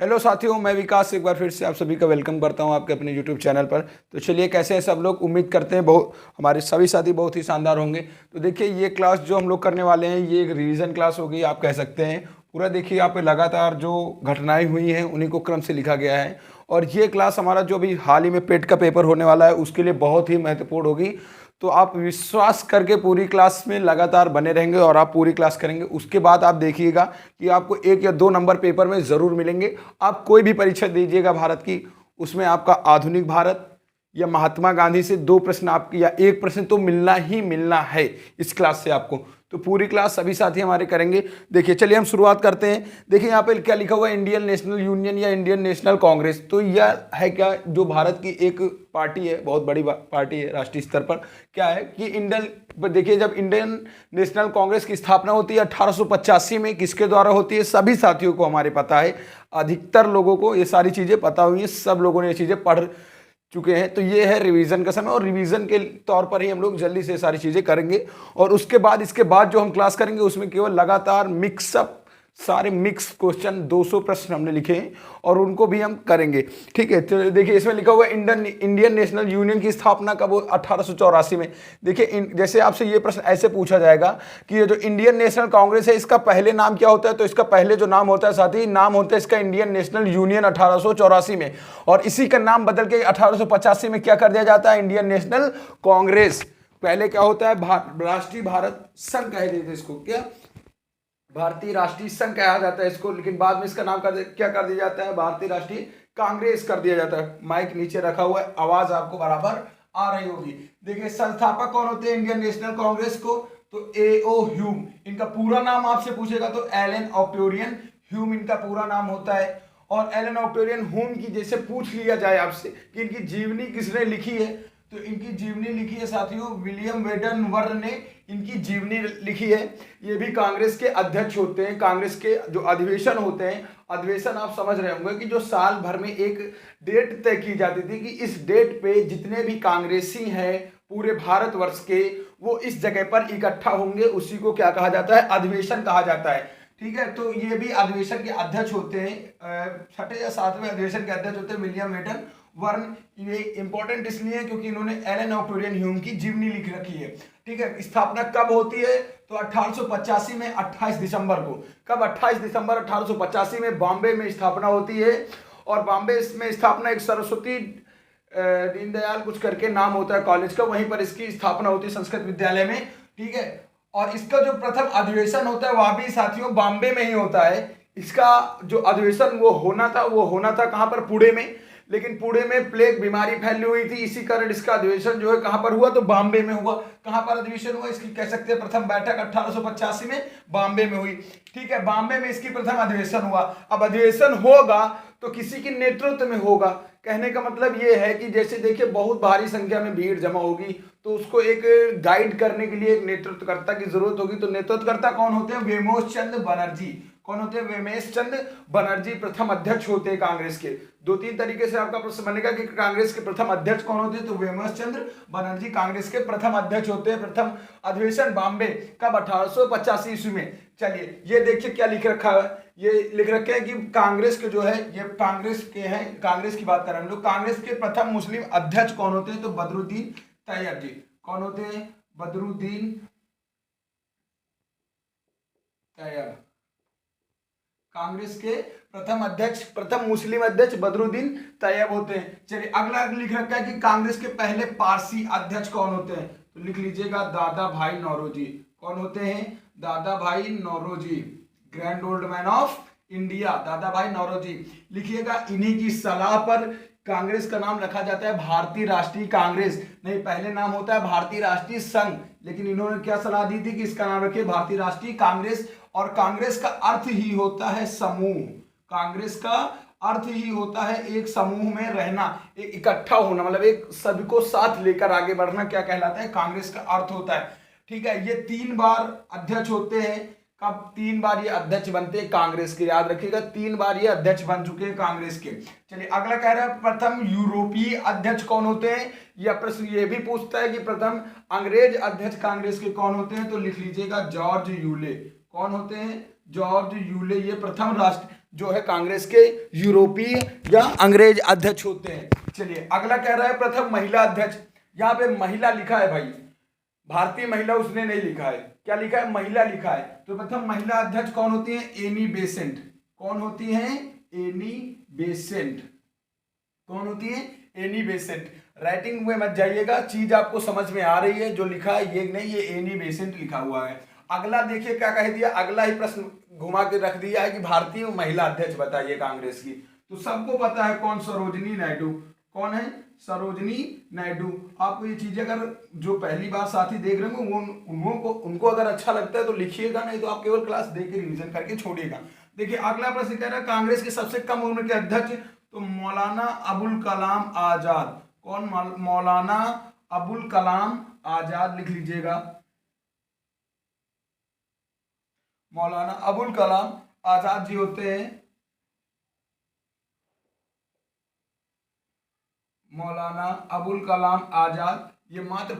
Hello साथियों, मैं विकास एक बार फिर से आप सभी का वेलकम करता हूं आपके अपने यूट्यूब चैनल पर। तो चलिए, कैसे हैं सब लोग? उम्मीद करते हैं बहुत हमारे सभी साथी बहुत ही शानदार होंगे। तो देखिए, ये क्लास जो हम लोग करने वाले हैं ये एक रिवीजन क्लास होगी, आप कह सकते हैं। पूरा देखिए, यहाँ पे लगातार जो घटनाएं हुई हैं उन्हीं को क्रम से लिखा गया है। और ये क्लास हमारा जो अभी हाल ही में पेट का पेपर होने वाला है उसके लिए बहुत ही महत्वपूर्ण होगी। तो आप विश्वास करके पूरी क्लास में लगातार बने रहेंगे और आप पूरी क्लास करेंगे, उसके बाद आप देखिएगा कि आपको 1 या 2 नंबर पेपर में ज़रूर मिलेंगे। आप कोई भी परीक्षा दीजिएगा भारत की, उसमें आपका आधुनिक भारत या महात्मा गांधी से 2 प्रश्न आपकी या 1 प्रश्न तो मिलना ही मिलना है इस क्लास से आपको। तो पूरी क्लास सभी साथी हमारे करेंगे। देखिए, चलिए हम शुरुआत करते हैं। देखिए, यहाँ पे क्या लिखा हुआ है, इंडियन नेशनल यूनियन या इंडियन नेशनल कांग्रेस। तो यह है क्या, जो भारत की एक पार्टी है, बहुत बड़ी पार्टी है राष्ट्रीय स्तर पर। क्या है कि इंडियन, देखिए, जब इंडियन नेशनल कांग्रेस की स्थापना होती है 1885 में, किसके द्वारा होती है? सभी साथियों को हमारे पता है, अधिकतर लोगों को ये सारी चीज़ें पता हुई हैं, सब लोगों ने ये चीज़ें पढ़ चुके हैं। तो ये है रिवीजन का समय, और रिवीजन के तौर पर ही हम लोग जल्दी से सारी चीज़ें करेंगे। और उसके बाद इसके बाद जो हम क्लास करेंगे उसमें केवल लगातार मिक्सअप, सारे मिक्स क्वेश्चन 200 प्रश्न हमने लिखे हैं और उनको भी हम करेंगे। ठीक है, तो देखिए इसमें लिखा हुआ है इंडियन नेशनल यूनियन की स्थापना कब? 1884 में। देखिए, जैसे आपसे ये प्रश्न ऐसे पूछा जाएगा कि ये जो इंडियन नेशनल कांग्रेस है इसका पहले नाम क्या होता है? तो इसका पहले जो नाम होता है साथी, नाम होता है इसका इंडियन नेशनल यूनियन 1884 में। और इसी का नाम बदल के 1885 में क्या कर दिया जाता है? Indian national Congress. पहले क्या होता है? राष्ट्रीय भारत संघ कह देते इसको, क्या? भारतीय राष्ट्रीय संघ कहा जाता है इसको। लेकिन बाद में इसका नाम क्या कर दिया जाता है? भारतीय राष्ट्रीय कांग्रेस कर दिया जाता है। माइक नीचे रखा हुआ है, आवाज आपको बराबर आ रही होगी। देखिए, संस्थापक कौन होते हैं इंडियन नेशनल कांग्रेस को? तो ए.ओ. ह्यूम। इनका पूरा नाम आपसे पूछेगा तो एलन ऑक्टेवियन ह्यूम इनका पूरा नाम होता है। और एलन ऑक्टेवियन ह्यूम की जैसे पूछ लिया जाए आपसे कि इनकी जीवनी किसने लिखी है, तो इनकी जीवनी लिखी है साथियों विलियम वेडनवर्थ ने इनकी जीवनी लिखी है। ये भी कांग्रेस के अध्यक्ष होते हैं। कांग्रेस के जो अधिवेशन होते हैं, अधिवेशन आप समझ रहे होंगे कि जो साल भर में एक डेट तय की जाती थी कि इस डेट पे जितने भी कांग्रेसी हैं पूरे भारतवर्ष के, वो इस जगह पर इकट्ठा होंगे। उसी को क्या कहा जाता है? अधिवेशन कहा जाता है। ठीक है, तो ये भी अधिवेशन के अध्यक्ष होते हैं। 6वें या 7वें अधिवेशन के अध्यक्ष होते हैं विलियम वेडन वर्न। ये इंपॉर्टेंट इसलिए है क्योंकि इन्होंने एलन ऑक्टेवियन ह्यूम की जीवनी लिख रखी है। ठीक है, स्थापना कब होती है? तो 1885 में 28 दिसंबर को। कब? 28 दिसंबर 1885 में बॉम्बे में स्थापना होती है। और बॉम्बे में स्थापना एक सरस्वती दीनदयाल कुछ करके नाम होता है कॉलेज का, वहीं पर इसकी स्थापना होती है संस्कृत विद्यालय में। ठीक है, और इसका जो प्रथम अधिवेशन होता है वह भी साथियों बॉम्बे में ही होता है। इसका जो अधिवेशन वो होना था कहां पर? पुणे में। लेकिन पुणे में प्लेग बीमारी फैली हुई थी, इसी कारण इसका अधिवेशन जो है कहां पर हुआ? तो बॉम्बे में हुआ। कहां पर अधिवेशन हुआ? इसकी कह सकते हैं प्रथम बैठक 1885 में बॉम्बे में हुई। ठीक है, बॉम्बे में इसकी प्रथम अधिवेशन हुआ। अब अधिवेशन होगा तो किसी के नेतृत्व में होगा। कहने का मतलब ये है कि जैसे देखिए बहुत भारी संख्या में भीड़ जमा होगी तो उसको एक गाइड करने के लिए एक नेतृत्वकर्ता की जरूरत होगी। तो नेतृत्वकर्ता कौन होते हैं? वेमोस चंद्र बनर्जी। कौन होते हैं? वेमेश चंद्र बनर्जी प्रथम अध्यक्ष होते हैं कांग्रेस के। 2-3 तरीके से आपका प्रश्न बनेगा कि कांग्रेस के प्रथम अध्यक्ष कौन होते हैं? तो वेमेश चंद्र बनर्जी कांग्रेस के प्रथम अध्यक्ष होते हैं। प्रथम अधिवेशन बॉम्बे कब? 1885 ईस्वी में। चलिए, ये देखिए क्या लिख रखा है। ये लिख रखे हैं कि कांग्रेस के जो है, ये कांग्रेस के हैं, कांग्रेस की बात कर रहे हैं हम लोग। कांग्रेस के प्रथम मुस्लिम अध्यक्ष कौन होते हैं? तो बदरुद्दीन तैयब जी। कौन होते हैं? बदरुद्दीन तैयब। कांग्रेस के प्रथम अध्यक्ष, प्रथम मुस्लिम अध्यक्ष बदरुद्दीन तैयब होते हैं। चलिए, अगला लिख रखा है कि कांग्रेस के पहले पारसी अध्यक्ष कौन होते हैं? तो लिख लीजिएगा दादा भाई नौरोजी। कौन होते हैं? Dadabhai Naoroji, grand old man of India, Dadabhai Naoroji. लिखिएगा, इन्हीं की सलाह पर कांग्रेस का नाम रखा जाता है भारतीय राष्ट्रीय कांग्रेस। नहीं, पहले नाम होता है भारतीय राष्ट्रीय संघ, लेकिन इन्होंने क्या सलाह दी थी कि इसका नाम रखिए भारतीय राष्ट्रीय कांग्रेस। और कांग्रेस का अर्थ ही होता है समूह। कांग्रेस का अर्थ ही होता है एक समूह में रहना, एक इकट्ठा होना, मतलब एक सभी को साथ लेकर आगे बढ़ना, क्या कहलाता है? कांग्रेस का अर्थ होता है। ठीक है, ये 3 बार अध्यक्ष होते हैं। कब? 3 बार ये अध्यक्ष बनते हैं कांग्रेस के, याद रखिएगा 3 बार ये अध्यक्ष बन चुके हैं कांग्रेस के। चलिए, अगला कह रहा है प्रथम यूरोपीय अध्यक्ष कौन होते हैं? यह प्रश्न ये भी पूछता है कि प्रथम अंग्रेज अध्यक्ष कांग्रेस के कौन होते हैं? तो लिख लीजिएगा जॉर्ज यूले। कौन होते हैं? George Yule. ये प्रथम जो है कांग्रेस के यूरोपीय या अंग्रेज अध्यक्ष होते हैं। चलिए अगला कह रहा है प्रथम महिला अध्यक्ष। यहाँ पे महिला लिखा है भाई, भारतीय महिला उसने नहीं लिखा है, क्या लिखा है, महिला लिखा है। तो प्रथम महिला अध्यक्ष कौन होती है, एनी बेसेंट। कौन होती है, एनी बेसेंट। कौन होती है, एनी बेसेंट। राइटिंग में मत जाइएगा, चीज आपको समझ में आ रही है, जो लिखा है ये नहीं, ये एनी बेसेंट लिखा हुआ है। अगला देखिए क्या कह दिया, अगला ही प्रश्न घुमा के रख दिया है कि भारतीय महिला अध्यक्ष बताइए कांग्रेस की। तो सबको पता है कौन, सरोजनी नायडू। कौन है, सरोजनी नायडू। आपको ये चीजें अगर जो पहली बार साथी देख रहे होंगे उनको अगर अच्छा लगता है तो लिखिएगा, नहीं तो आप केवल क्लास देख के रिविजन करके छोड़िएगा। देखिए अगला प्रश्न कह रहा है कांग्रेस के सबसे कम उम्र के अध्यक्ष, तो मौलाना अबुल कलाम आजाद। कौन, मौलाना अबुल कलाम आजाद लिख लीजिएगा। मौलाना अबुल कलाम आजाद जी होते हैं, मौलाना अबुल कलाम आजाद। ये मात्र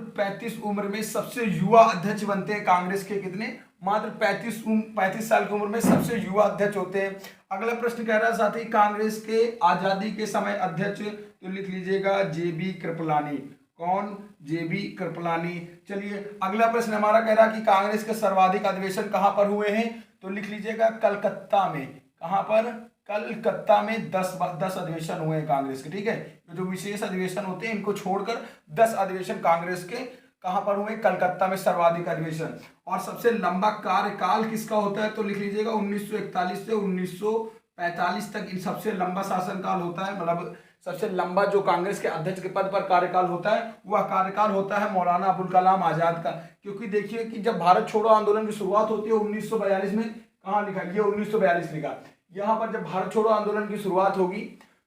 35 उम्र में सबसे युवा अध्यक्ष बनते हैं कांग्रेस के। कितने, मात्र 35 साल की उम्र में सबसे युवा अध्यक्ष होते हैं। अगला प्रश्न कह रहा है साथी कांग्रेस के आजादी के समय अध्यक्ष, तो लिख लीजिएगा जेबी कृपलानी। कौन, जेबी कृपलानी। चलिए अगला प्रश्न हमारा कह रहा है कि कांग्रेस के सर्वाधिक अधिवेशन कहां पर हुए हैं, तो लिख लीजिएगा कलकत्ता में। कहां पर, कलकत्ता में 10 अधिवेशन हुए हैं कांग्रेस के। ठीक है, जो विशेष अधिवेशन होते हैं इनको छोड़कर 10 अधिवेशन कांग्रेस के कहां पर हुए, कलकत्ता में सर्वाधिक अधिवेशन। और सबसे लंबा कार्यकाल किसका होता है, तो लिख लीजिएगा 1941 से 1945 तक इन सबसे लंबा शासनकाल होता है। मतलब सबसे लंबा जो कांग्रेस के अध्यक्ष के पद पर कार्यकाल होता है वह कार्यकाल होता है मौलाना अबुल कलाम आजाद का। क्योंकि देखिए कि जब भारत छोड़ो आंदोलन की शुरुआत होती है 1942 में, कहाँ लिखा, ये 1942 लिखा। यहाँ पर जब भारत छोड़ो आंदोलन की शुरुआत होगी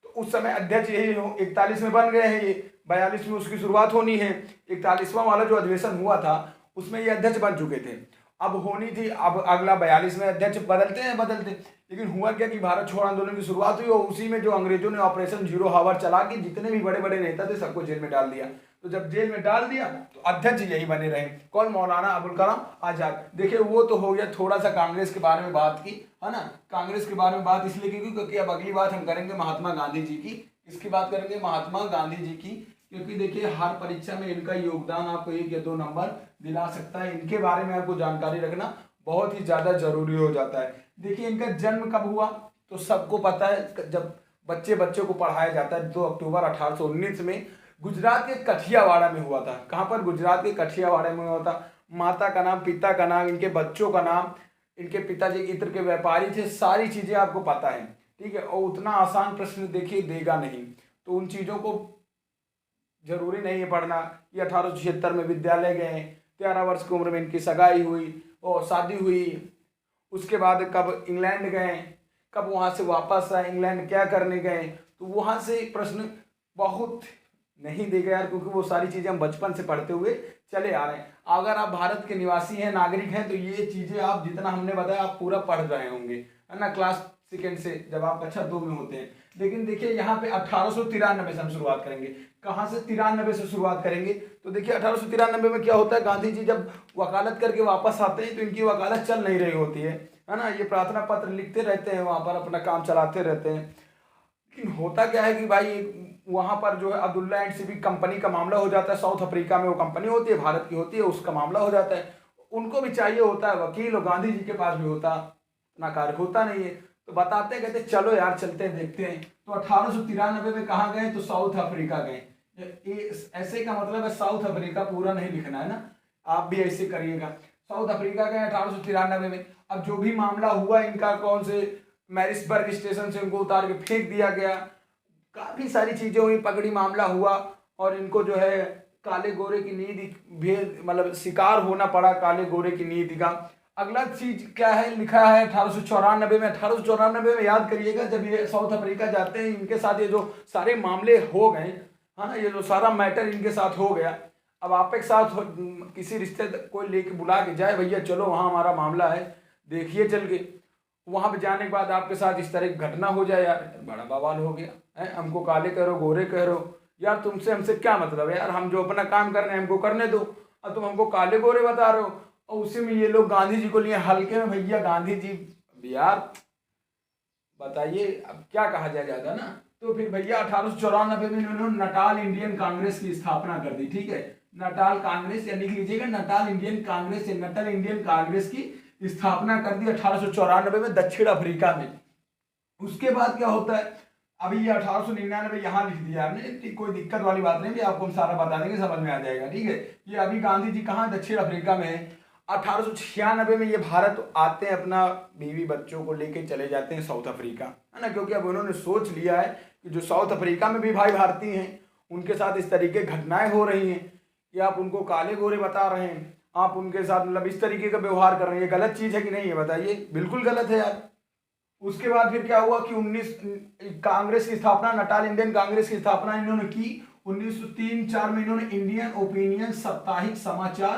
तो उस समय अध्यक्ष यही 41 में बन गए हैं, ये 42 में उसकी शुरुआत होनी है। 41वां वाला जो अधिवेशन हुआ था उसमें ये अध्यक्ष बन चुके थे, अब होनी थी, अब अगला 42 में अध्यक्ष बदलते। लेकिन हुआ क्या कि भारत छोड़ो आंदोलन की शुरुआत हुई और उसी में जो अंग्रेजों ने ऑपरेशन जीरो हावर चला के जितने भी बड़े बड़े नेता थे सबको जेल में डाल दिया। तो जब जेल में डाल दिया तो अध्यक्ष यही बने रहे, कौन, मौलाना अबुल कलाम आजाद। देखिए वो तो हो गया थोड़ा सा कांग्रेस के बारे में बात की, है ना। कांग्रेस के बारे में बात इसलिए की क्योंकि अब अगली बात हम करेंगे महात्मा गांधी जी की। किसकी बात करेंगे, महात्मा गांधी जी की। क्योंकि देखिए हर परीक्षा में इनका योगदान आपको 1 या 2 नंबर दिला सकता है। इनके बारे में आपको जानकारी रखना बहुत ही ज्यादा जरूरी हो जाता है। देखिए इनका जन्म कब हुआ, तो सबको पता है, जब बच्चे को पढ़ाया जाता है 2 अक्टूबर 1819 में गुजरात के कठियावाड़ा में हुआ था। कहाँ पर, गुजरात के कठियावाड़ा में हुआ था। माता का नाम, पिता का नाम, इनके बच्चों का नाम, इनके पिताजी इत्र के व्यापारी थे, सारी चीजें आपको पता है। ठीक है, और उतना आसान प्रश्न देखिए देगा नहीं, तो उन चीजों को जरूरी नहीं है पढ़ना। ये 1876 में विद्यालय गए, 13 वर्ष की उम्र में इनकी सगाई हुई और शादी हुई। उसके बाद कब इंग्लैंड गए, कब वहाँ से वापस आए, इंग्लैंड क्या करने गए, तो वहाँ से प्रश्न बहुत नहीं देगा यार, क्योंकि वो सारी चीज़ें हम बचपन से पढ़ते हुए चले आ रहे हैं। अगर आप भारत के निवासी हैं, नागरिक हैं, तो ये चीज़ें आप जितना हमने बताया आप पूरा पढ़ रहे होंगे, है ना, क्लास सेकेंड से जब आप कक्षा 2 में होते हैं। लेकिन देखिए यहाँ पे 1893 से हम शुरुआत करेंगे। कहाँ से, 93 से शुरुआत करेंगे। तो देखिए 1893 में क्या होता है, गांधी जी जब वकालत करके वापस आते हैं तो इनकी वकालत चल नहीं रही होती है ना। ये प्रार्थना पत्र लिखते रहते हैं, वहाँ पर अपना काम चलाते रहते हैं। लेकिन होता क्या है कि भाई वहाँ पर जो है अब्दुल्ला एंड सिविक कंपनी का मामला हो जाता है। साउथ अफ्रीका में वो कंपनी होती है, भारत की होती है, उसका मामला हो जाता है। उनको भी चाहिए होता है वकील, और गांधी जी के पास भी होता, इतना कार्य होता नहीं है। तो बताते हैं, कहते चलो यार चलते हैं, देखते हैं। तो 1893 में कहाँ गए, तो साउथ अफ्रीका गए। ऐसे का मतलब है साउथ अफ्रीका पूरा नहीं लिखना है ना, आप भी ऐसे करिएगा। साउथ अफ्रीका गए 1893 में। अब जो भी मामला हुआ इनका, कौन से मैरिसबर्ग स्टेशन से उनको उतार के फेंक दिया गया, काफी सारी चीजें हुई, पगड़ी मामला हुआ और इनको जो है काले गोरे की नीति भेद, मतलब शिकार होना पड़ा काले गोरे की नीति का। अगला चीज क्या है, लिखा है 1894 में। 1894 में याद करिएगा जब ये साउथ अफ्रीका जाते हैं, इनके साथ ये जो सारे मामले हो गए, है ना, ये जो सारा मैटर इनके साथ हो गया। अब आप एक साथ किसी रिश्ते कोई लेके बुला के जाए, भैया चलो वहाँ हमारा मामला है, देखिए चल के। वहाँ पे जाने के बाद आपके साथ इस तरह की घटना हो जाए, यार बड़ा बवाल हो गया है। हमको काले कह रहे हो, गोरे कह रहे हो, यार तुमसे हमसे क्या मतलब है यार, हम जो अपना काम कर रहे हैं हमको करने दो, और तुम हमको काले गोरे बता रहे हो। और उसी में ये लोग गांधी जी को लिए हल्के में, भैया गांधी जी यार बताइए अब क्या कहा जाए ज़्यादा ना। तो फिर भैया 1894 में इन्होंने नटाल इंडियन कांग्रेस की स्थापना कर दी। ठीक है, नटाल कांग्रेस, या लिख लीजिएगा नटाल इंडियन कांग्रेस, या नटाल इंडियन कांग्रेस की स्थापना कर दी 1894 में दक्षिण अफ्रीका में। उसके बाद क्या होता है, अभी ये 1899 यहाँ लिख दिया आपने, कोई दिक्कत वाली बात नहीं, आपको हम सारा बता देंगे, समझ में आ जाएगा। ठीक है, ये अभी गांधी जी कहाँ, दक्षिण अफ्रीका में है। 1896 में ये भारत आते हैं, अपना बीवी बच्चों को लेके चले जाते हैं साउथ अफ्रीका, है ना, क्योंकि अब उन्होंने सोच लिया है कि जो साउथ अफ्रीका में भी भाई भारतीय हैं उनके साथ इस तरीके घटनाएं हो रही हैं कि आप उनको काले गोरे बता रहे हैं, आप उनके साथ मतलब इस तरीके का व्यवहार कर रहे हैं, ये गलत चीज़ है कि नहीं है बताइए, बिल्कुल गलत है यार। उसके बाद फिर क्या हुआ कि 19 कांग्रेस की स्थापना, नटाल इंडियन कांग्रेस की स्थापना इन्होंने की 1903-04 में। इन्होंने इंडियन ओपिनियन साप्ताहिक समाचार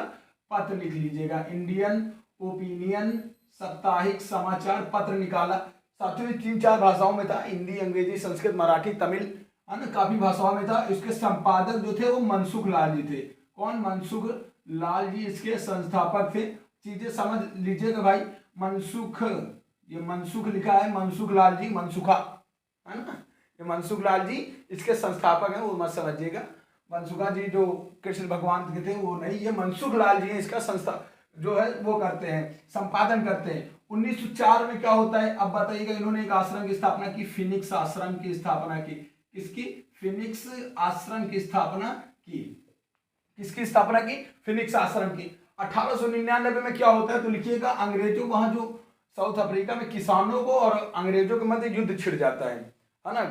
पत्र, लिख लीजिएगा इंडियन ओपिनियन साप्ताहिक समाचार पत्र निकाला। साथियों 3-4 भाषाओं में था, हिंदी, अंग्रेजी, संस्कृत, मराठी, तमिल, है ना, काफी भाषाओं में था। इसके संपादक जो थे वो मनसुख लाल जी थे। कौन? मनसुख लाल जी इसके संस्थापक थे। चीजें समझ लीजिएगा भाई, मनसुख, ये मनसुख लिखा है, मनसुख लाल जी, मनसुखा, है ना, ये मनसुख लाल जी इसके संस्थापक हैं, वो मत समझिएगा। मनसुखा जी जो कृष्ण भगवान के थे वो नहीं, ये मनसुख लाल जी हैं, इसका संस्था जो है वो करते हैं, संपादन करते हैं। 1904 में क्या होता है अब बताइएगा, इन्होंने एक आश्रम की स्थापना की, फिनिक्स आश्रम की स्थापना की। किसकी? फिनिक्स आश्रम की स्थापना की। किसकी स्थापना की? फिनिक्स आश्रम की। 1899 में क्या होता है तो लिखिएगा, अंग्रेजों, वहां जो साउथ अफ्रीका में किसानों को और अंग्रेजों के मध्य युद्ध छिड़ जाता है ना,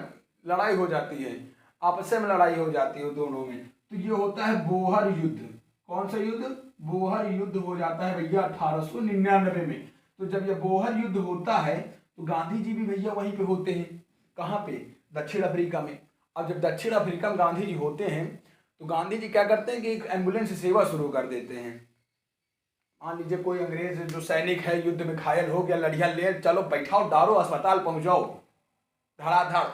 लड़ाई हो जाती है, आपस में लड़ाई हो जाती है दोनों में। तो ये होता है बोहर युद्ध। कौन सा युद्ध? बोहर युद्ध हो जाता है भैया 1899 में। तो जब ये बोहर युद्ध होता है तो गांधी जी भी भैया वहीं पे होते हैं। कहाँ पे? दक्षिण अफ्रीका में। अब जब दक्षिण अफ्रीका में गांधी जी होते हैं तो गांधी जी क्या करते हैं कि एक एम्बुलेंस सेवा शुरू कर देते हैं। मान लीजिए कोई अंग्रेज जो सैनिक है युद्ध में घायल हो गया, लड़िया ले चलो, बैठाओ, डालो, अस्पताल पहुंचाओ, धड़ाधड़।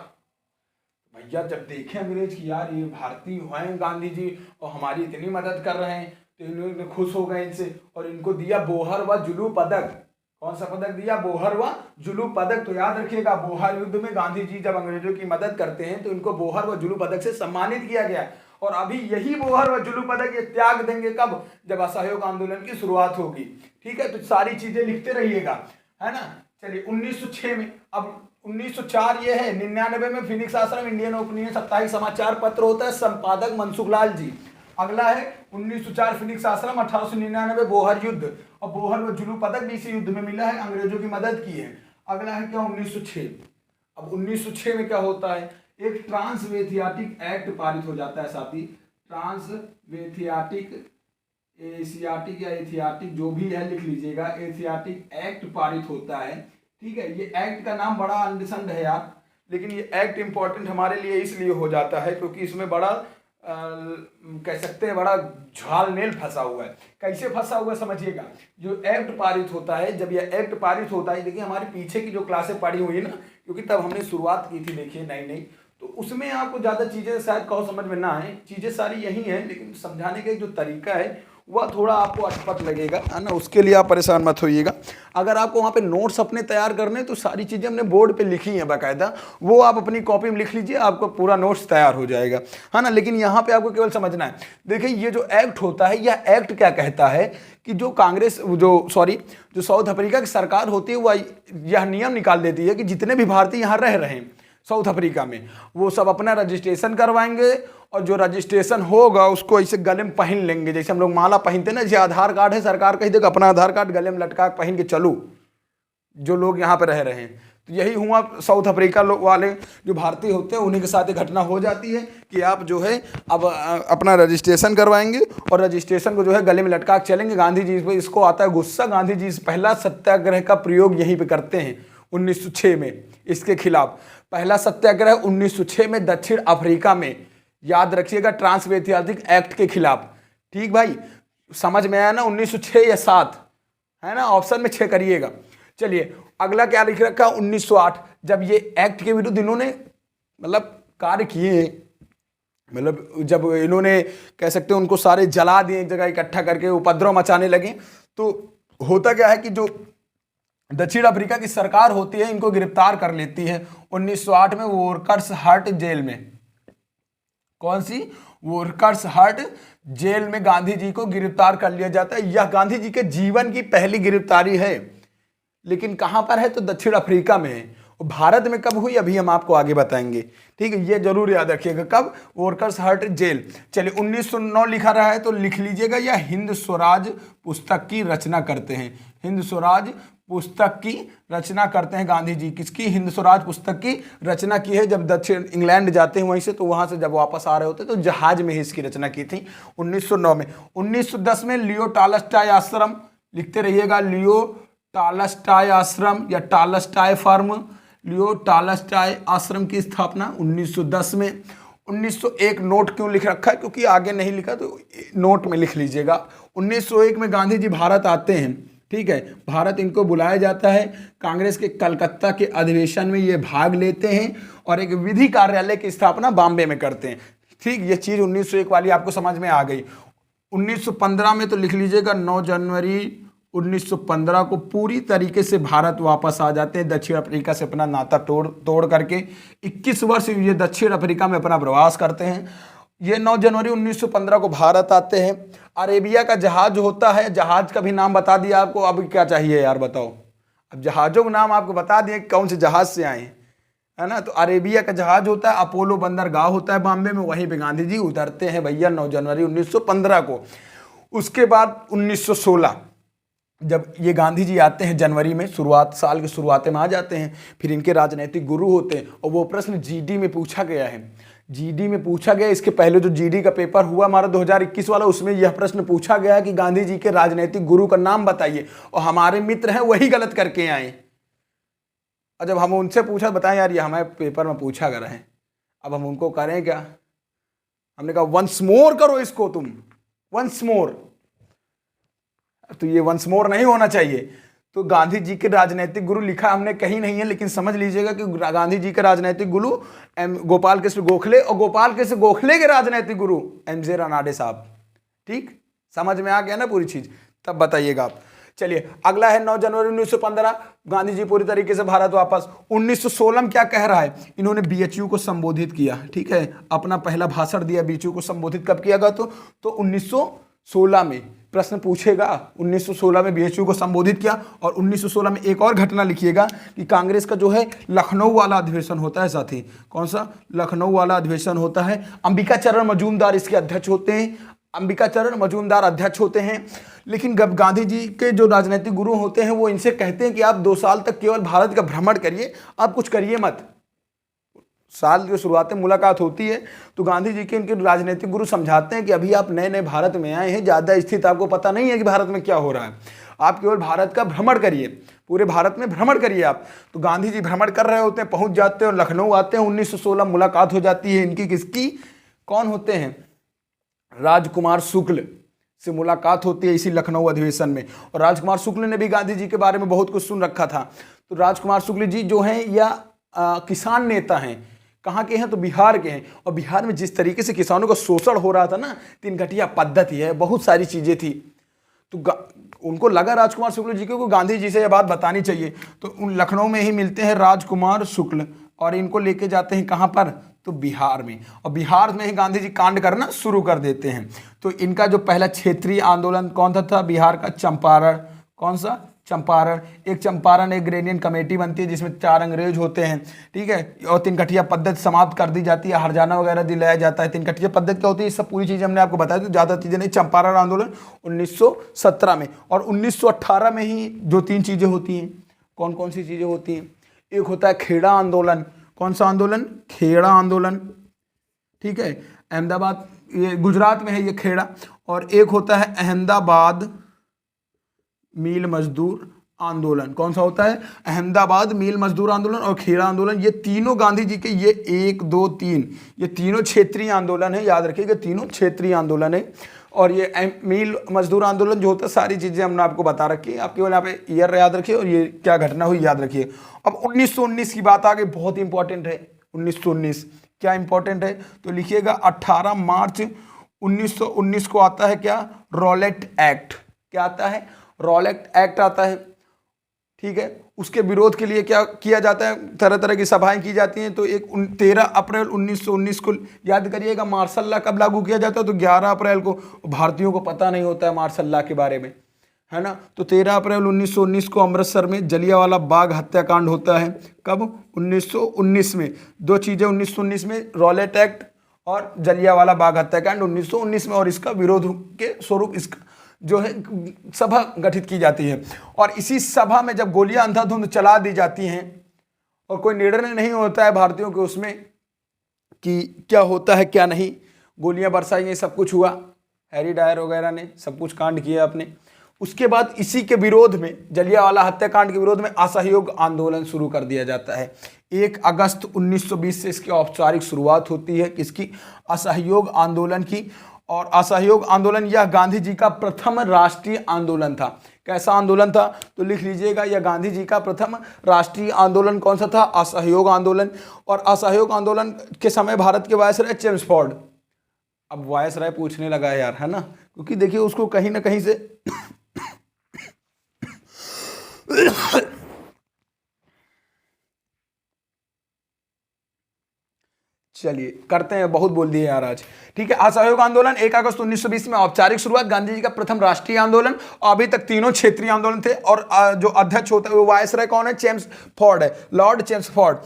भैया जब देखे अंग्रेज की यार ये भारतीय हैं गांधी जी और हमारी इतनी मदद कर रहे हैं, तो इन्होंने खुश हो गए इनसे और इनको दिया बोहर व जुलू पदक। कौन सा पदक दिया? बोहर व जुलू पदक। तो याद रखिएगा, बोहर युद्ध में गांधी जी जब अंग्रेजों की मदद करते हैं तो इनको बोहर व जुलू पदक से सम्मानित किया गया। और अभी यही बोहर व जुलू पदक ये त्याग देंगे कब? जब असहयोग आंदोलन की शुरुआत होगी। ठीक है, तो सारी चीजें लिखते रहिएगा, है ना। चलिए 1906 में, अब 1904 ये है, 99 में फिनिक्स आश्रम इंडियन ओपिनियन साप्ताहिक समाचार पत्र होता है, संपादक मनसुख लाल जी। अगला है 1904 फिनिक्स आश्रम, 1899 बोहर युद्ध, और बोहर व जुलू पदक भी इसी युद्ध में मिला है, अंग्रेजों की मदद की है। अगला है क्या? 1906। अब 1906 में क्या होता है, एक ट्रांसवेथियाटिक एक्ट पारित हो जाता है साथी। ट्रांसवेथियाटिक, एशियाटिक या एथियाटिक जो भी है लिख लीजिएगा, एशियाटिक एक्ट पारित होता है। ठीक है, ये एक्ट का नाम बड़ा अंडसंड है यार, लेकिन ये एक्ट इंपॉर्टेंट हमारे लिए इसलिए हो जाता है क्योंकि इसमें बड़ा कह सकते हैं बड़ा झालमेल फंसा हुआ है। कैसे फंसा हुआ है समझिएगा। जो एक्ट पारित होता है, जब यह एक्ट पारित होता है, देखिए हमारी पीछे की जो क्लासें पढ़ी हुई है ना, क्योंकि तब हमने शुरुआत की थी, देखिए नई, तो उसमें आपको ज़्यादा चीज़ें शायद कहो समझ में ना आए, चीज़ें सारी यही हैं, लेकिन समझाने का जो तरीका है वह थोड़ा आपको अटपट लगेगा, है ना। उसके लिए आप परेशान मत होइएगा। अगर आपको वहाँ पे नोट्स अपने तैयार करने तो सारी चीज़ें हमने बोर्ड पे लिखी हैं बाकायदा, वो आप अपनी कॉपी में लिख लीजिए, आपको पूरा नोट्स तैयार हो जाएगा, है ना। लेकिन यहाँ पे आपको केवल समझना है। देखिए ये जो एक्ट होता है, यह एक्ट क्या कहता है कि जो जो साउथ अफ्रीका की सरकार होती है वह यह नियम निकाल देती है कि जितने भी भारतीय यहाँ रह रहे हैं साउथ अफ्रीका में, वो सब अपना रजिस्ट्रेशन करवाएंगे और जो रजिस्ट्रेशन होगा उसको ऐसे गले में पहन लेंगे, जैसे हम लोग माला पहनते हैं ना, जैसे आधार कार्ड है, सरकार कही देगा अपना आधार कार्ड गले में लटका पहन के चलो, जो लोग यहाँ पे रह रहे हैं। तो यही हुआ साउथ अफ्रीका लोग वाले जो भारतीय होते हैं उन्हीं के साथ घटना हो जाती है कि आप जो है अब अपना रजिस्ट्रेशन करवाएंगे और रजिस्ट्रेशन को जो है गले में लटका के चलेंगे। गांधी जी पे इसको आता है गुस्सा, गांधी जी पहला सत्याग्रह का प्रयोग यहीं पे करते हैं 1906 में इसके खिलाफ। पहला सत्याग्रह 1906 में दक्षिण अफ्रीका में, याद रखिएगा, ट्रांसवेथियाटिक एक्ट के खिलाफ। ठीक भाई, समझ में आया ना? 1906 या 7, है ना, ऑप्शन में 6 करिएगा। चलिए अगला क्या लिख रखा? 1908, जब ये एक्ट के विरुद्ध इन्होंने मतलब कार्य किए, मतलब जब इन्होंने कह सकते हैं उनको सारे जला दिए, एक जगह इकट्ठा करके उपद्रव मचाने लगे, तो होता क्या है कि जो दक्षिण अफ्रीका की सरकार होती है इनको गिरफ्तार कर लेती है 1908 में वर्कर्स हट जेल में। कौन सी? वर्कर्स हट जेल में गांधी जी को गिरफ्तार कर लिया जाता है। यह गांधी जी के जीवन की पहली गिरफ्तारी है, लेकिन कहां पर है? तो दक्षिण अफ्रीका में है। भारत में कब हुई अभी हम आपको आगे बताएंगे, ठीक है, ये जरूर याद रखिएगा। कब? वर्कर्स हट जेल। चलिए 1909 लिखा रहा है तो लिख लीजिएगा, या हिंद स्वराज पुस्तक की रचना करते हैं। हिंद स्वराज पुस्तक की रचना करते हैं गांधी जी। किसकी? हिंद स्वराज पुस्तक की रचना की है। जब दक्षिण इंग्लैंड जाते हैं वहीं से, तो वहां से जब वापस आ रहे होते तो जहाज में ही इसकी रचना की थी 1909 में। 1910 में लियो टॉलस्टॉय आश्रम, लिखते रहिएगा, लियो टॉलस्टॉय आश्रम या टॉलस्टॉय फर्म, लियो टॉलस्टॉय आश्रम की स्थापना 1910 में। 1901 नोट क्यों लिख रखा है? क्योंकि आगे नहीं लिखा तो नोट में लिख लीजिएगा। 1901 में गांधी जी भारत आते हैं, ठीक है, भारत इनको बुलाया जाता है। कांग्रेस के कलकत्ता के अधिवेशन में ये भाग लेते हैं और एक विधि कार्यालय की स्थापना बॉम्बे में करते हैं। ठीक, ये चीज 1901 वाली आपको समझ में आ गई। 1915 में तो लिख लीजिएगा 9 जनवरी 1915 को पूरी तरीके से भारत वापस आ जाते हैं, दक्षिण अफ्रीका से अपना नाता तोड़ करके। 21 वर्ष ये दक्षिण अफ्रीका में अपना प्रवास करते हैं। ये 9 जनवरी 1915 को भारत आते हैं। अरेबिया का जहाज होता है, जहाज का भी नाम बता दिया आपको, अब क्या चाहिए यार बताओ। अब जहाजों का नाम आपको बता दिए कौन से जहाज से आए, है ना। तो अरेबिया का जहाज होता है, अपोलो बंदरगाह होता है बॉम्बे में, वहीं पे गांधी जी उतरते हैं भैया 9 जनवरी 1915 को। उसके बाद 1916 जब ये गांधी जी आते हैं जनवरी में, साल की शुरुआत में आ जाते हैं। फिर इनके राजनीतिक गुरु होते हैं और वो प्रश्न जीडी में पूछा गया है। जीडी में पूछा गया, इसके पहले जो जीडी का पेपर हुआ हमारा 2021 वाला, उसमें यह प्रश्न पूछा गया कि गांधी जी के राजनीतिक गुरु का नाम बताइए, और हमारे मित्र हैं वही गलत करके आए। और जब हम उनसे पूछा, बताएं यार ये हमारे पेपर में पूछा गया है, अब हम उनको करें क्या? हमने कहा वंस मोर करो इसको तुम, वंस मोर। तो ये वंस मोर नहीं होना चाहिए। तो गांधी जी के राजनीतिक गुरु लिखा हमने कहीं नहीं है, लेकिन समझ लीजिएगा कि गांधी जी के राजनीतिक गुरु गोपाल कृष्ण गोखले, और गोपाल कृष्ण गोखले के राजनीतिक गुरु एमजे रानाडे साहब। ठीक, समझ में आ गया ना पूरी चीज? तब बताइएगा आप। चलिए अगला है 9 जनवरी 1915, गांधी जी पूरी तरीके से भारत वापस। 1916 में क्या कह रहा है? इन्होंने बीएचयू को संबोधित किया, ठीक है, अपना पहला भाषण दिया। बीएचयू को संबोधित कब किया गया? तो 1916 में प्रश्न पूछेगा। 1916 में बीएचयू को संबोधित किया। और 1916 में एक और घटना लिखिएगा कि कांग्रेस का जो है लखनऊ वाला अधिवेशन होता है साथी। कौन सा? लखनऊ वाला अधिवेशन होता है। अंबिका चरण मजूमदार इसके अध्यक्ष होते हैं। अंबिका चरण मजूमदार अध्यक्ष होते हैं। लेकिन जब गांधी जी के जो राजनीतिक गुरु होते हैं वो इनसे कहते हैं कि आप 2 साल तक केवल भारत का भ्रमण करिए, आप कुछ करिए मत। साल की शुरुआत में मुलाकात होती है तो गांधी जी के इनके राजनीतिक गुरु समझाते हैं कि अभी आप नए नए भारत में आए हैं, ज़्यादा स्थिति आपको पता नहीं है कि भारत में क्या हो रहा है, आप केवल भारत का भ्रमण करिए, पूरे भारत में भ्रमण करिए आप। तो गांधी जी भ्रमण कर रहे होते हैं, पहुंच जाते हैं और लखनऊ आते हैं। 1916 मुलाकात हो जाती है इनकी, किसकी? कौन होते हैं? राजकुमार शुक्ल से मुलाकात होती है इसी लखनऊ अधिवेशन में। और राजकुमार शुक्ल ने भी गांधी जी के बारे में बहुत कुछ सुन रखा था। तो राजकुमार शुक्ल जी जो हैं या किसान नेता हैं, कहाँ के हैं? तो बिहार के हैं। और बिहार में जिस तरीके से किसानों का शोषण हो रहा था ना, 3 घटिया पद्धति है, बहुत सारी चीजें थी, तो उनको लगा राजकुमार शुक्ल जी को गांधी जी से यह बात बतानी चाहिए। तो उन लखनऊ में ही मिलते हैं राजकुमार शुक्ल और इनको लेके जाते हैं कहाँ पर? तो बिहार में। और बिहार में ही गांधी जी कांड करना शुरू कर देते हैं। तो इनका जो पहला क्षेत्रीय आंदोलन कौन था? बिहार का चंपारण। कौन सा? चंपारण। एक चंपारण एग्रेरियन कमेटी बनती है जिसमें 4 अंग्रेज होते हैं, ठीक है, और 3 कठिया पद्धति समाप्त कर दी जाती है, हरजाना वगैरह दिलाया जाता है। 3 कठिया पद्धति क्या होती है? सब पूरी चीज़ें हमने आपको बताया, तो ज़्यादा चीज़ें नहीं। चंपारण आंदोलन 1917 में। और 1918 में ही जो 3 चीज़ें होती हैं, कौन कौन सी चीज़ें होती हैं? एक होता है खेड़ा आंदोलन। कौन सा आंदोलन? खेड़ा आंदोलन, ठीक है, अहमदाबाद, ये गुजरात में है ये खेड़ा। और एक होता है अहमदाबाद मील मजदूर आंदोलन। कौन सा होता है? अहमदाबाद मील मजदूर आंदोलन और खेड़ा आंदोलन। ये तीनों गांधी जी के, ये 1, 2, 3, ये तीनों क्षेत्रीय आंदोलन है, याद रखिएगा, तीनों क्षेत्रीय आंदोलन है। और ये मील मजदूर आंदोलन जो होता है, सारी चीज़ें हमने आपको बता रखी है, आप केवल यहाँ पे ईयर याद रखिए और ये क्या घटना हुई याद रखिए। अब 1919 की बात आ गई, बहुत इंपॉर्टेंट है 1919। क्या इंपॉर्टेंट है? तो लिखिएगा 18 मार्च 1919 को आता है क्या? Rowlatt act. क्या आता है? रॉलेट एक्ट आता है। ठीक है। उसके विरोध के लिए क्या किया जाता है, तरह तरह की सभाएं की जाती हैं। तो एक 13 अप्रैल 1919 को याद करिएगा मार्शल लॉ कब लागू किया जाता है, तो 11 अप्रैल को। भारतीयों को पता नहीं होता है मार्शल लॉ के बारे में, है ना। तो 13 अप्रैल 1919 को अमृतसर में जलियांवाला बाग हत्याकांड होता है। कब? 1919 में। दो चीज़ें 1919 में, रॉलेट एक्ट और जलियांवाला बाग हत्याकांड 1919 में, और इसका विरोध के स्वरूप इसका जो है सभा गठित की जाती है। और इसी सभा में जब गोलियां अंधाधुंध चला दी जाती हैं और कोई निर्णय नहीं होता है भारतीयों के उसमें कि क्या होता है क्या नहीं, गोलियां बरसाई गई, सब कुछ हुआ, हैरी डायर वगैरह ने सब कुछ कांड किया अपने। उसके बाद इसी के विरोध में, जलियांवाला हत्याकांड के विरोध में असहयोग आंदोलन शुरू कर दिया जाता है। 1 अगस्त 1920 से इसकी औपचारिक शुरुआत होती है, किसकी? असहयोग आंदोलन की। और असहयोग आंदोलन यह गांधी जी का प्रथम राष्ट्रीय आंदोलन था। कैसा आंदोलन था? तो लिख लीजिएगा, यह गांधी जी का प्रथम राष्ट्रीय आंदोलन कौन सा था? असहयोग आंदोलन। और असहयोग आंदोलन के समय भारत के वायसराय चेम्सफोर्ड, अब वायसराय पूछने लगा है यार, है ना, क्योंकि देखिए उसको कहीं ना कहीं से चलिए करते हैं, बहुत बोल दिए यार आज। ठीक है, असहयोग आंदोलन 1 अगस्त 1920 में औपचारिक शुरुआत, गांधी जी का प्रथम राष्ट्रीय आंदोलन। अभी तक तीनों क्षेत्रीय आंदोलन थे, और जो अध्यक्ष होता है वो वायसराय कौन है? चेम्सफोर्ड है, लॉर्ड चेम्सफोर्ड।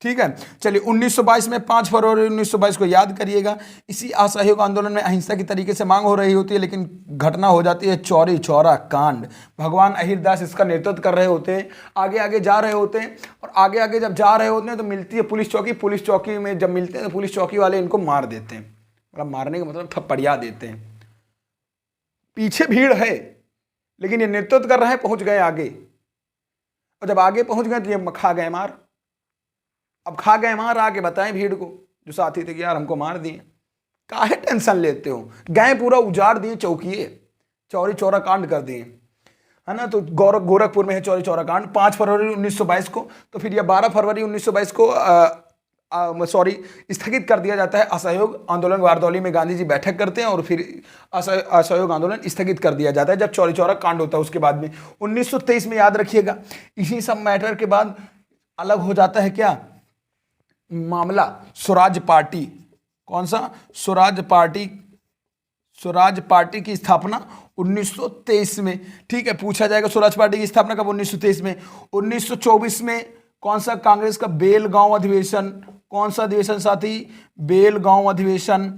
ठीक है, चलिए 1922 में 5 फरवरी 1922 को याद करिएगा। इसी असहयोग आंदोलन में अहिंसा की तरीके से मांग हो रही होती है, लेकिन घटना हो जाती है चौरी चौरा कांड। भगवान अहिरदास इसका नेतृत्व कर रहे होते हैं, आगे आगे जा रहे होते हैं, और आगे आगे जब जा रहे होते हैं तो मिलती है पुलिस चौकी। पुलिस चौकी में जब मिलते हैं तो पुलिस चौकी वाले इनको मार देते हैं, मतलब मारने का मतलब थप्पड़िया देते हैं। पीछे भीड़ है लेकिन ये नेतृत्व कर रहे हैं, पहुंच गए आगे, और जब आगे पहुंच गए तो ये खा गए मार। अब खा गए मार, आके बताएं भीड़ को जो साथी थे कि यार हमको मार दिए। काहे टेंशन लेते हो, गए पूरा उजाड़ दिए, चौकीए चौरी चौरा कांड कर दिए, है ना। तो गोरखपुर में है चौरी चौरा कांड 5 फरवरी 1922 को। तो फिर यह 12 फरवरी 1922 को स्थगित कर दिया जाता है असहयोग आंदोलन। वारदौली में गांधी जी बैठक करते हैं और फिर असहयोग आंदोलन स्थगित कर दिया जाता है जब चौरी चौरा कांड होता है। उसके बाद में 1923 में याद रखिएगा, इसी सब मैटर के बाद अलग हो जाता है क्या मामला, स्वराज पार्टी। कौन सा? स्वराज पार्टी। स्वराज पार्टी की स्थापना 1923 में। ठीक है, पूछा जाएगा स्वराज पार्टी की स्थापना कब? 1923 में। 1924 में कौन सा? कांग्रेस का बेलगांव अधिवेशन। कौन सा अधिवेशन साथी? बेलगांव अधिवेशन।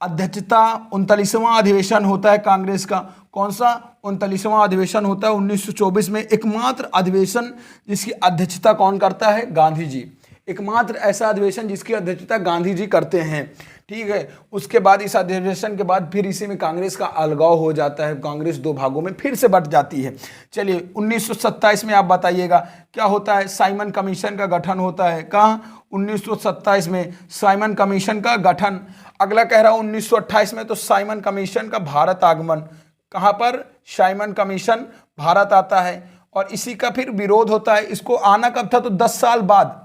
अध्यक्षता 39वां अधिवेशन होता है कांग्रेस का। कौन सा? 39वां अधिवेशन होता है 1924 में। एकमात्र अधिवेशन जिसकी अध्यक्षता कौन करता है? गांधी जी। एकमात्र ऐसा अधिवेशन जिसकी अध्यक्षता गांधी जी करते हैं। ठीक है, उसके बाद इस अधिवेशन के बाद फिर इसी में कांग्रेस का अलगाव हो जाता है, कांग्रेस 2 भागों में फिर से बंट जाती है। चलिए 1927 में आप बताइएगा क्या होता है? साइमन कमीशन का गठन होता है। कहाँ? 1927 में साइमन कमीशन का गठन। अगला कह रहा हूं 1928 में, तो साइमन कमीशन का भारत आगमन। कहां पर? साइमन कमीशन भारत आता है, और इसी का फिर विरोध होता है। इसको आना कब था? तो 10 साल बाद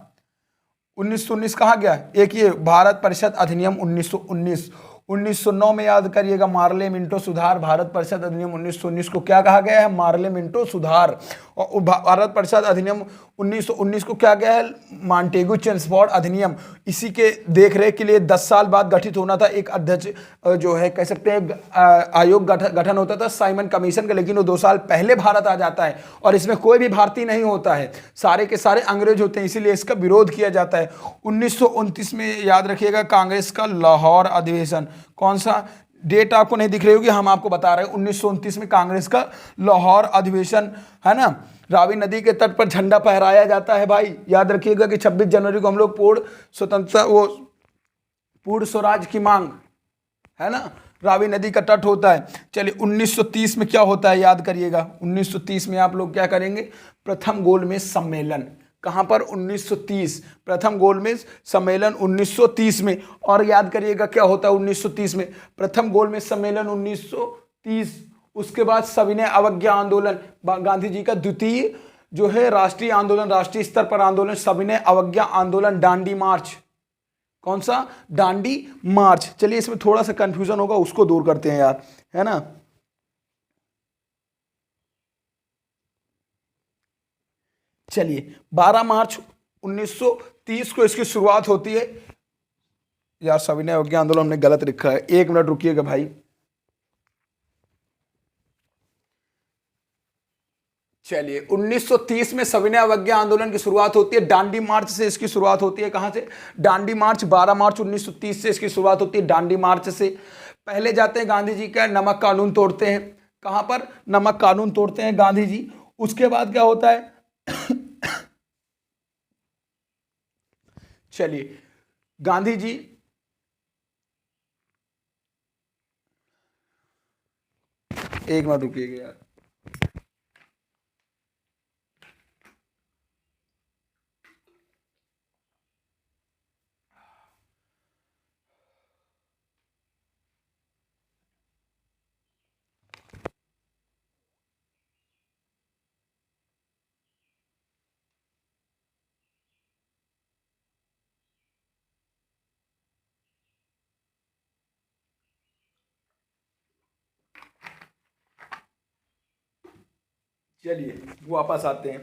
1919 कहा गया। एक ये भारत परिषद अधिनियम 1919। 1909 में याद करिएगा मार्ले मिंटो सुधार। भारत परिषद अधिनियम 1919 को क्या कहा गया है? मार्ले मिंटो सुधार। और भारत परिषद अधिनियम 1919 को क्या गया है? मॉन्टेगू चेम्सफोर्ड अधिनियम। इसी के देखरेख के लिए 10 साल बाद गठित होना था एक अध्यक्ष, जो है कह सकते हैं आयोग गठन होता था साइमन कमीशन का, लेकिन वो 2 साल पहले भारत आ जाता है और इसमें कोई भी भारतीय नहीं होता है, सारे के सारे अंग्रेज होते हैं, इसीलिए इसका विरोध किया जाता है। 1929 में याद रखिएगा कांग्रेस का लाहौर अधिवेशन। कौन सा? डेट आपको नहीं दिख रही होगी, हम आपको बता रहे हैं। 1929 में कांग्रेस का लाहौर अधिवेशन, है ना। रावी नदी के तट पर झंडा फहराया जाता है भाई। याद रखिएगा कि 26 जनवरी को हम लोग पूर्ण स्वतंत्रता, वो पूर्ण स्वराज की मांग, है ना, रावी नदी का तट होता है। चलिए 1930 में क्या होता है याद करिएगा। 1930 में आप लोग क्या करेंगे? प्रथम गोलमेज सम्मेलन। कहां पर? 1930। प्रथम गोलमेज सम्मेलन 1930 में। और याद करिएगा क्या होता है 1930 में? प्रथम गोलमेज सम्मेलन 1930। उसके बाद सविनय अवज्ञा आंदोलन, गांधी जी का द्वितीय जो है राष्ट्रीय आंदोलन, राष्ट्रीय स्तर पर आंदोलन, सविनय अवज्ञा आंदोलन, दांडी मार्च। कौन सा? दांडी मार्च। चलिए इसमें थोड़ा सा कंफ्यूजन होगा, उसको दूर करते हैं यार, है ना। चलिए 12 मार्च 1930 को इसकी शुरुआत होती है। यार सविनय अवज्ञा आंदोलन हमने गलत लिखा है, 1 मिनट रुकिएगा भाई। चलिए 1930 में सविनय अवज्ञा आंदोलन की शुरुआत होती है, डांडी मार्च से इसकी शुरुआत होती है। कहां से? डांडी मार्च, 12 मार्च 1930 से इसकी शुरुआत होती है, डांडी मार्च से। पहले जाते हैं गांधी जी का नमक कानून तोड़ते हैं। कहां पर? नमक कानून तोड़ते हैं गांधी जी। उसके बाद क्या होता है? चलिए गांधी जी एक मिनट रुकिएगा यार। चलिए वापस आते हैं।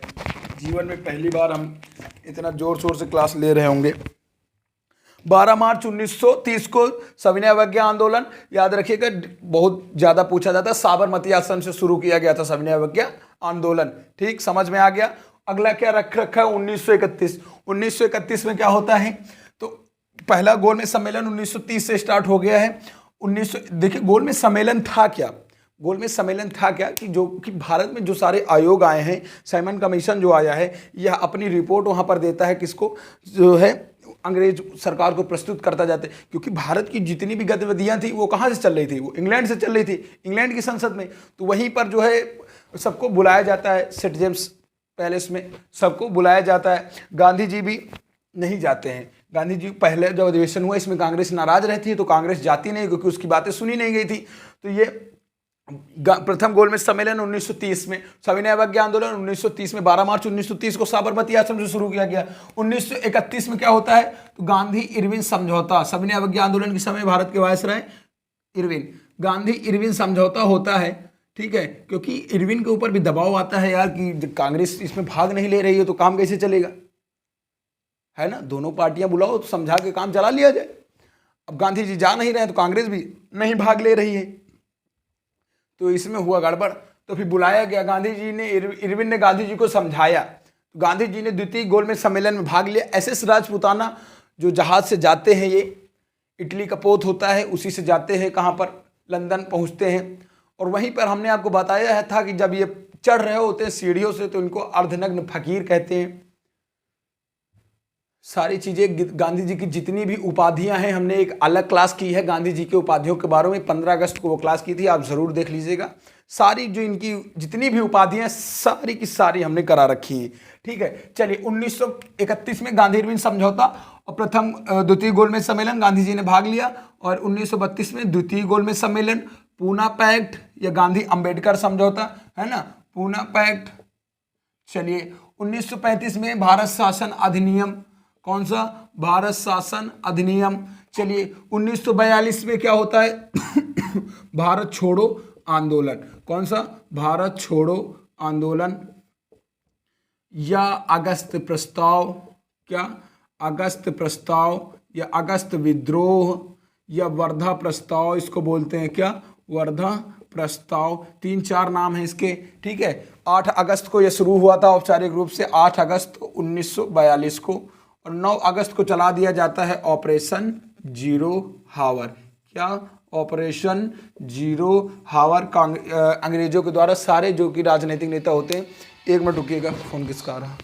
जीवन में पहली बार हम इतना जोर शोर से क्लास ले रहे होंगे। 12 मार्च 1930 को सविनय अवज्ञा आंदोलन, याद रखिएगा बहुत ज्यादा पूछा जाता है, साबरमती आश्रम से शुरू किया गया था सविनय अवज्ञा आंदोलन। ठीक, समझ में आ गया। अगला क्या रख रखा है? 1931। 1931 में क्या होता है? तो पहला गोलमेज सम्मेलन 1930 से स्टार्ट हो गया है। 1900 देखिए गोलमेज सम्मेलन था क्या? गोलमेज सम्मेलन था क्या कि जो कि भारत में जो सारे आयोग आए हैं, साइमन कमीशन जो आया है, यह अपनी रिपोर्ट वहां पर देता है किसको? जो है अंग्रेज सरकार को प्रस्तुत करता जाता है। क्योंकि भारत की जितनी भी गतिविधियां थी वो कहाँ से चल रही थी? वो इंग्लैंड से चल रही थी, इंग्लैंड की संसद में। तो वहीं पर जो है सबको बुलाया जाता है, सेंट जेम्स पैलेस में सबको बुलाया जाता है। गांधी जी भी नहीं जाते हैं। गांधी जी पहले जो अधिवेशन हुआ इसमें कांग्रेस नाराज रहती है तो कांग्रेस जाती नहीं, क्योंकि उसकी बातें सुनी नहीं गई थी। तो ये प्रथम गोलमेज सम्मेलन 1930 में, सविनय अवज्ञा आंदोलन 1930 में, 12 मार्च 1930 को साबरमती आश्रम से शुरू किया गया। 1931 में क्या होता है? तो गांधी इरविन समझौता, सविनय अवज्ञा आंदोलन के समय भारत के वायसराय इरविन, गांधी इरविन समझौता होता है। ठीक है, क्योंकि इरविन के ऊपर भी दबाव आता है यार कि कांग्रेस इसमें भाग नहीं ले रही है तो काम कैसे चलेगा, है ना? दोनों पार्टियां बुलाओ तो समझा के काम चला लिया जाए। अब गांधी जी जा नहीं रहे हैं तो कांग्रेस भी नहीं भाग ले रही है, तो इसमें हुआ गड़बड़। तो फिर बुलाया गया, गांधी जी ने, इरविन ने गांधी जी को समझाया। तो गांधी जी ने द्वितीय गोलमेज सम्मेलन में भाग लिया। एसएस राजपूताना जो जहाज से जाते हैं, ये इटली का पोत होता है, उसी से जाते हैं, कहाँ पर? लंदन पहुँचते हैं। और वहीं पर हमने आपको बताया था कि जब ये चढ़ रहे होते हैं सीढ़ियों से तो इनको अर्धनग्न फकीर कहते हैं। सारी चीज़ें, गांधी जी की जितनी भी उपाधियां हैं, हमने एक अलग क्लास की है गांधी जी के उपाधियों के बारे में, 15 अगस्त को वो क्लास की थी, आप ज़रूर देख लीजिएगा। सारी जो इनकी जितनी भी उपाधियां सारी की सारी हमने करा रखी हैं। ठीक है, चलिए 1931 में गांधी इरविन समझौता और प्रथम द्वितीय गोलमेज सम्मेलन गांधी जी ने भाग लिया। और 1932 में द्वितीय गोलमेज सम्मेलन, पूना पैक्ट या गांधी अंबेडकर समझौता, है ना, पूना पैक्ट। चलिए 1935 में भारत शासन अधिनियम, कौन सा? भारत शासन अधिनियम। चलिए 1942 में क्या होता है? भारत छोड़ो आंदोलन, कौन सा? भारत छोड़ो आंदोलन या अगस्त प्रस्ताव, क्या? अगस्त प्रस्ताव या अगस्त विद्रोह या वर्धा प्रस्ताव, इसको बोलते हैं क्या? वर्धा प्रस्ताव। 3-4 नाम है इसके। ठीक है, 8 अगस्त को यह शुरू हुआ था औपचारिक रूप से, 8 अगस्त 1942 को। और 9 अगस्त को चला दिया जाता है ऑपरेशन जीरो हावर। क्या? ऑपरेशन जीरो हावर अंग्रेजों के द्वारा। सारे जो कि राजनीतिक नेता होते हैं, 1 मिनट रुकिएगा, फोन किसका आ रहा?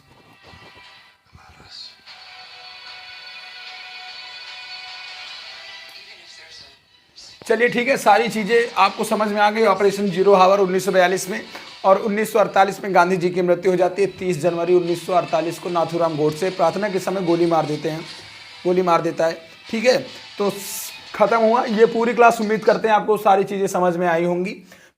चलिए ठीक है, सारी चीज़ें आपको समझ में आ गई। ऑपरेशन जीरो हावर 1942 में। और 1948 में गांधी जी की मृत्यु हो जाती है। 30 जनवरी 1948 को नाथूराम गोडसे प्रार्थना के समय गोली मार देते हैं, गोली मार देता है। ठीक है, तो खत्म हुआ ये पूरी क्लास। उम्मीद करते हैं आपको सारी चीज़ें समझ में आई होंगी।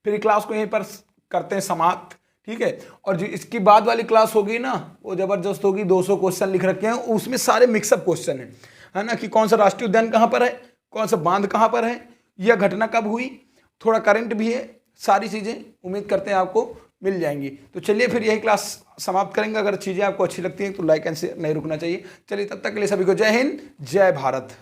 फिर क्लास को यहीं पर करते हैं समाप्त। ठीक है, और जो इसकी बाद वाली क्लास होगी ना, वो ज़बरदस्त होगी। 200 क्वेश्चन लिख रखे हैं, उसमें सारे मिक्सअप क्वेश्चन है ना, कि कौन सा राष्ट्रीय उद्यान कहाँ पर है, कौन सा बांध कहाँ पर है, यह घटना कब हुई, थोड़ा करंट भी है, सारी चीज़ें उम्मीद करते हैं आपको मिल जाएंगी। तो चलिए फिर यही क्लास समाप्त करेंगे। अगर चीज़ें आपको अच्छी लगती हैं तो लाइक एंड शेयर नहीं रुकना चाहिए। चलिए तब तक के लिए सभी को जय हिंद, जय भारत।